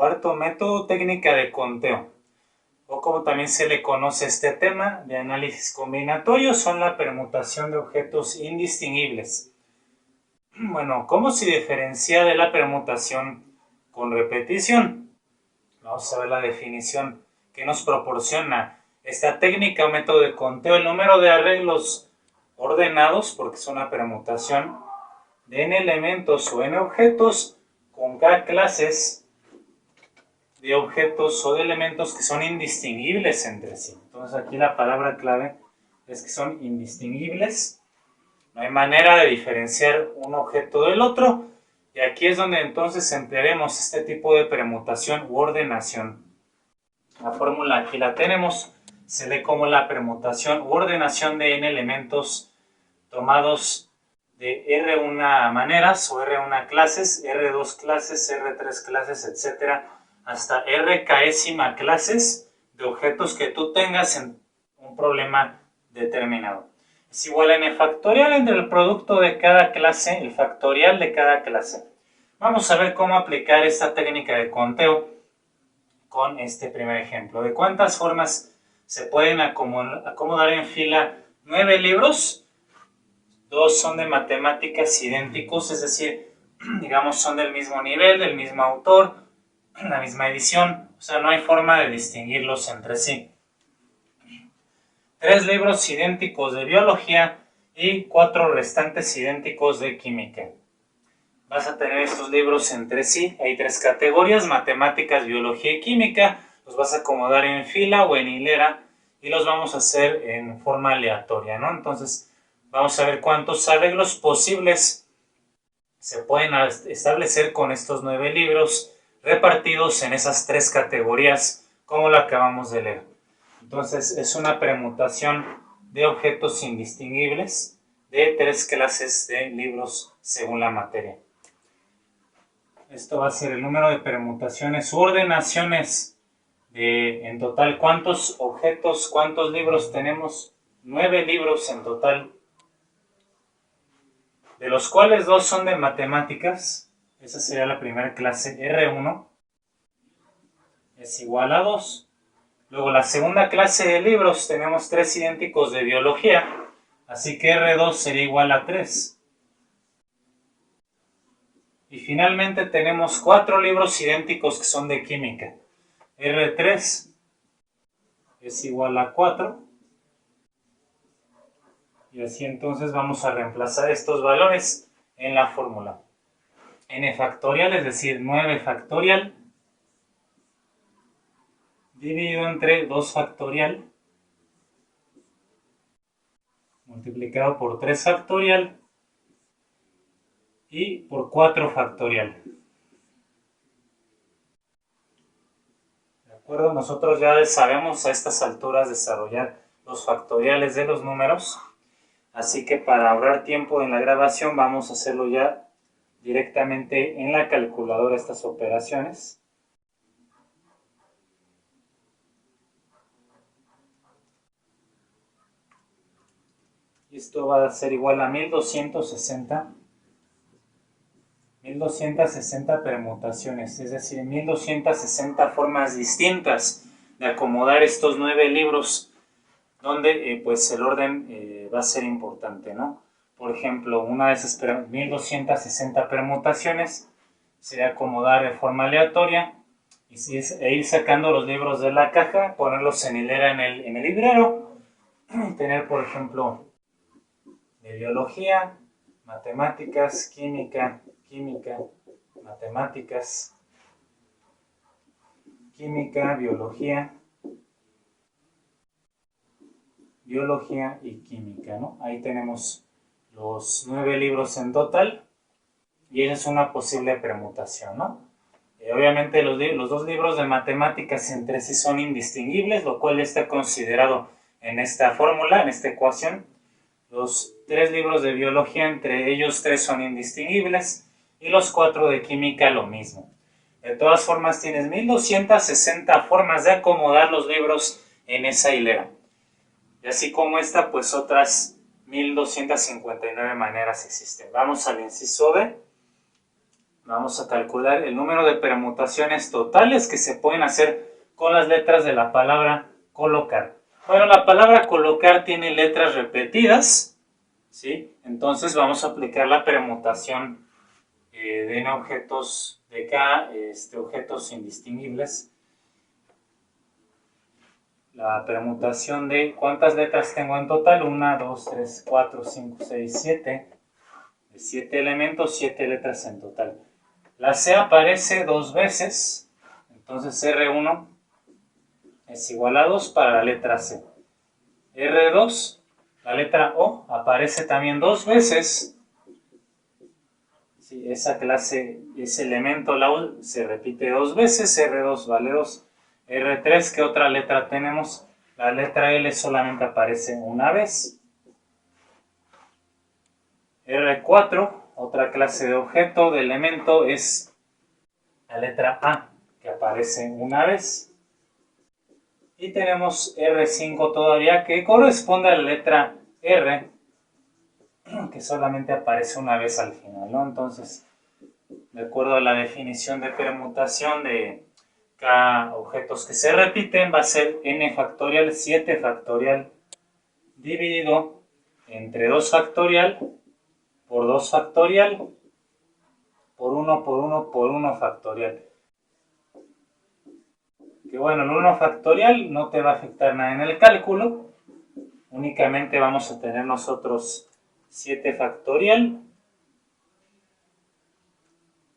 Cuarto método, técnica de conteo, o como también se le conoce este tema de análisis combinatorio, son la permutación de objetos indistinguibles. Bueno, ¿cómo se diferencia de la permutación con repetición? Vamos a ver la definición que nos proporciona esta técnica o método de conteo. El número de arreglos ordenados, porque es una permutación, de n elementos o n objetos con k clases de objetos o de elementos que son indistinguibles entre sí. Entonces aquí la palabra clave es que son indistinguibles. No hay manera de diferenciar un objeto del otro. Y aquí es donde entonces emplearemos este tipo de permutación u ordenación. La fórmula aquí la tenemos. Se lee como la permutación u ordenación de n elementos tomados de R1 maneras o R1 clases, R2 clases, R3 clases, etc. hasta rkésima clases de objetos que tú tengas en un problema determinado. Es igual a n factorial entre el producto de cada clase, el factorial de cada clase. Vamos a ver cómo aplicar esta técnica de conteo con este primer ejemplo. ¿De cuántas formas se pueden acomodar en fila 9 libros? 2 son de matemáticas idénticos, es decir, digamos son del mismo nivel, del mismo autor, la misma edición, o sea, no hay forma de distinguirlos entre sí. 3 libros idénticos de biología y 4 restantes idénticos de química. Vas a tener estos libros entre sí, hay 3 categorías, matemáticas, biología y química, los vas a acomodar en fila o en hilera y los vamos a hacer en forma aleatoria, ¿no? Entonces, vamos a ver cuántos arreglos posibles se pueden establecer con estos 9 libros repartidos en esas 3 categorías, como lo acabamos de leer. Entonces, es una permutación de objetos indistinguibles de 3 clases de libros según la materia. Esto va a ser el número de permutaciones u ordenaciones de, en total, ¿cuántos objetos, cuántos libros tenemos? 9 libros en total, de los cuales 2 son de matemáticas. Esa sería la primera clase, R1 es igual a 2. Luego la segunda clase de libros tenemos 3 idénticos de biología, así que R2 sería igual a 3. Y finalmente tenemos 4 libros idénticos que son de química. R3 es igual a 4. Y así entonces vamos a reemplazar estos valores en la fórmula. N factorial, es decir, 9 factorial, dividido entre 2 factorial, multiplicado por 3 factorial, y por 4 factorial. ¿De acuerdo? Nosotros ya sabemos a estas alturas desarrollar los factoriales de los números, así que para ahorrar tiempo en la grabación vamos a hacerlo ya directamente en la calculadora estas operaciones. Y esto va a ser igual a 1260 permutaciones, es decir, 1260 formas distintas de acomodar estos 9 libros, donde pues el orden va a ser importante, ¿no? Por ejemplo, una de esas 1260 permutaciones sería acomodar de forma aleatoria e ir sacando los libros de la caja, ponerlos en hilera en el librero, tener, por ejemplo, de biología, matemáticas, química, matemáticas, química, biología y química, ¿no? Ahí tenemos los 9 libros en total y esa es una posible permutación, ¿no? Obviamente los 2 libros de matemáticas entre sí son indistinguibles, lo cual está considerado en esta fórmula, en esta ecuación. Los 3 libros de biología, entre ellos 3 son indistinguibles, y los 4 de química lo mismo. De todas formas, tienes 1260 formas de acomodar los libros en esa hilera. Y así como esta, pues otras 1259 maneras existen. Vamos al inciso B. vamos a calcular el número de permutaciones totales que se pueden hacer con las letras de la palabra colocar. Bueno, la palabra colocar tiene letras repetidas, ¿sí? Entonces vamos a aplicar la permutación de objetos de K, objetos indistinguibles. La permutación de ¿cuántas letras tengo en total? 1, 2, 3, 4, 5, 6, 7. De 7 elementos, 7 letras en total. La C aparece 2 veces, entonces R1 es igual a 2 para la letra C. R2, la letra O, aparece también 2 veces. Sí, esa clase, ese elemento, la U, se repite 2 veces. R2 vale 2. R3, ¿qué otra letra tenemos? La letra L solamente aparece una vez. R4, otra clase de objeto, de elemento, es la letra A, que aparece una vez. Y tenemos R5 todavía, que corresponde a la letra R, que solamente aparece una vez al final, ¿no? Entonces, de acuerdo a la definición de permutación de K objetos que se repiten, va a ser n factorial, 7 factorial, dividido entre 2 factorial, por 2 factorial, por 1, por 1, por 1 factorial. Que bueno, el 1 factorial no te va a afectar nada en el cálculo, únicamente vamos a tener nosotros 7 factorial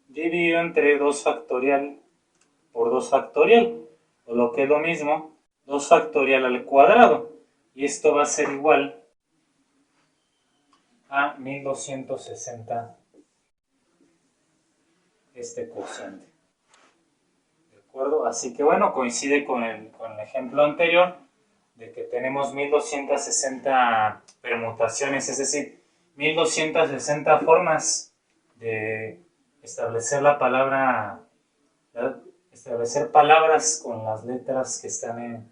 dividido entre 2 factorial por 2 factorial, o lo que es lo mismo, 2 factorial al cuadrado, y esto va a ser igual a 1260 este cociente. ¿De acuerdo? Así que bueno, coincide con el ejemplo anterior de que tenemos 1260 permutaciones, es decir, 1260 formas de establecer la palabra, establecer palabras con las letras que están en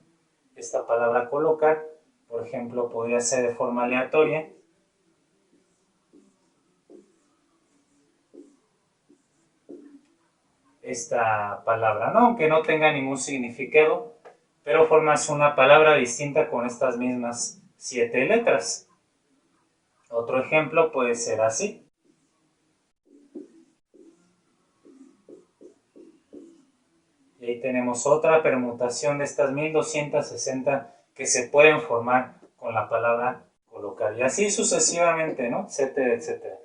esta palabra colocar. Por ejemplo, podría ser de forma aleatoria. Esta palabra, ¿no? Aunque no tenga ningún significado, pero formas una palabra distinta con estas mismas 7 letras. Otro ejemplo puede ser así. Y ahí tenemos otra permutación de estas 1260 que se pueden formar con la palabra colocar. Y así sucesivamente, ¿no? Etcétera, etcétera.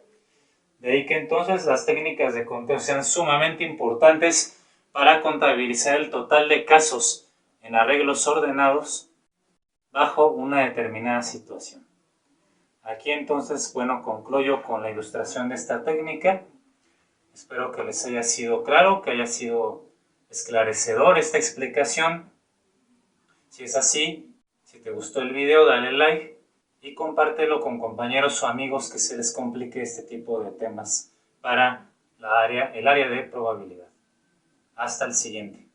De ahí que entonces las técnicas de conteo sean sumamente importantes para contabilizar el total de casos en arreglos ordenados bajo una determinada situación. Aquí entonces, bueno, concluyo con la ilustración de esta técnica. Espero que les haya sido claro, que haya sido esclarecedor esta explicación. Si es así, si te gustó el video, dale like y compártelo con compañeros o amigos que se les complique este tipo de temas para el área de probabilidad. Hasta el siguiente.